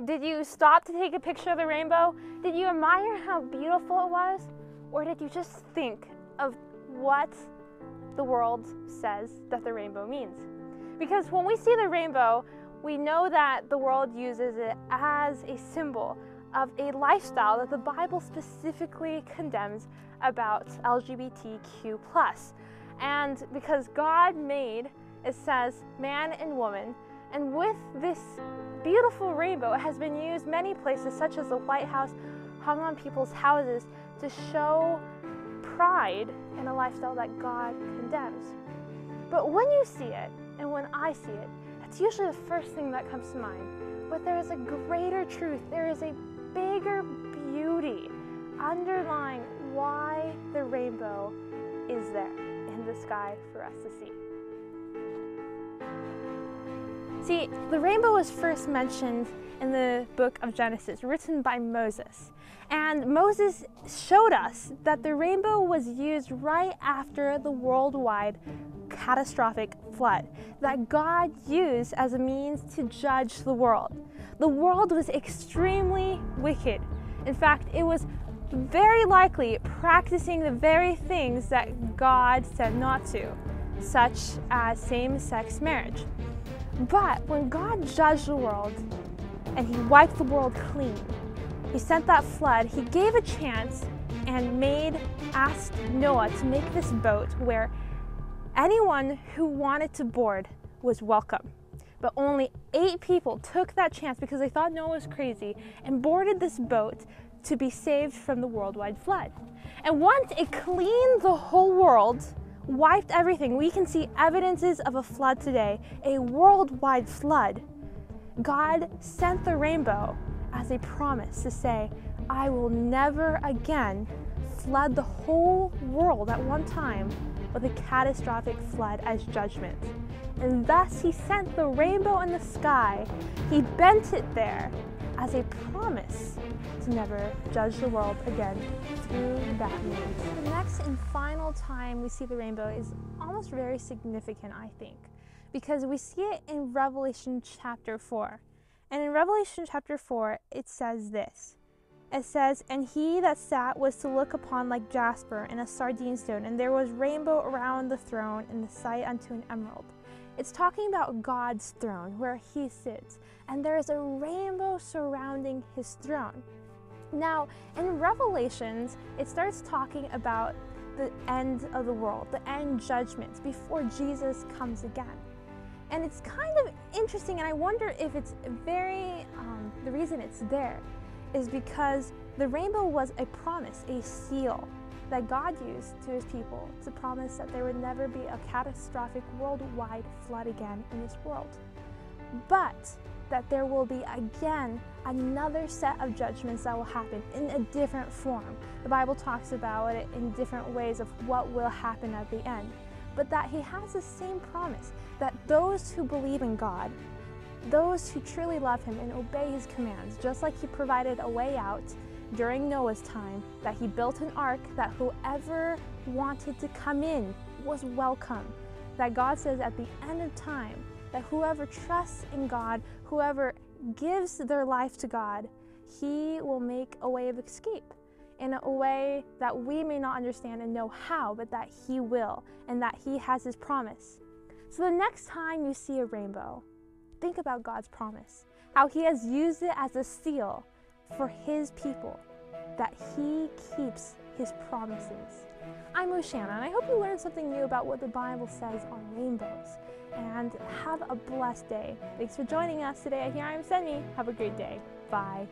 Did you stop to take a picture of the rainbow? Did you admire how beautiful it was? Or did you just think of what the world says that the rainbow means? Because when we see the rainbow, we know that the world uses it as a symbol of a lifestyle that the Bible specifically condemns about LGBTQ+. And because God made, it says, man and woman, and with this beautiful rainbow, it has been used many places, such as the White House, hung on people's houses to show pride in a lifestyle that God condemns. But when you see it, and when I see it, that's usually the first thing that comes to mind. But there is a greater truth, there is a bigger beauty underlying why the rainbow is there in the sky for us to see. See, the rainbow was first mentioned in the book of Genesis, written by Moses. And Moses showed us that the rainbow was used right after the worldwide catastrophic flood that God used as a means to judge the world. The world was extremely wicked. In fact, it was very likely practicing the very things that God said not to, such as same-sex marriage. But when God judged the world and He wiped the world clean, He sent that flood, He gave a chance and asked Noah to make this boat where anyone who wanted to board was welcome. But only 8 people took that chance because they thought Noah was crazy and boarded this boat to be saved from the worldwide flood. And once it cleaned the whole world, wiped everything, we can see evidences of a flood today, a worldwide flood. God sent the rainbow as a promise to say, I will never again flood the whole world at one time with a catastrophic flood as judgment. And thus He sent the rainbow in the sky. He bent it there as a promise to never judge the world again through that means. The next and final time we see the rainbow is almost very significant, I think, because we see it in Revelation chapter 4. And in Revelation chapter 4, it says this. It says, and he that sat was to look upon like jasper and a sardine stone, and there was rainbow around the throne, and the sight unto an emerald. It's talking about God's throne, where He sits, and there is a rainbow surrounding His throne. Now, in Revelations, it starts talking about the end of the world, the end judgments, before Jesus comes again. And it's kind of interesting, and I wonder if it's the reason it's there is because the rainbow was a promise, a seal that God used to His people to promise that there would never be a catastrophic worldwide flood again in this world. But that there will be again another set of judgments that will happen in a different form. The Bible talks about it in different ways of what will happen at the end. But that He has the same promise that those who believe in God, those who truly love Him and obey His commands, just like He provided a way out during Noah's time, that He built an ark, that whoever wanted to come in was welcome. That God says at the end of time, that whoever trusts in God, whoever gives their life to God, He will make a way of escape in a way that we may not understand and know how, but that He will, and that He has His promise. So the next time you see a rainbow, think about God's promise, how He has used it as a seal for His people, that He keeps His promises. I'm Oshana, and I hope you learned something new about what the Bible says on rainbows. And have a blessed day. Thanks for joining us today at Here I Am Send Me. Have a great day. Bye.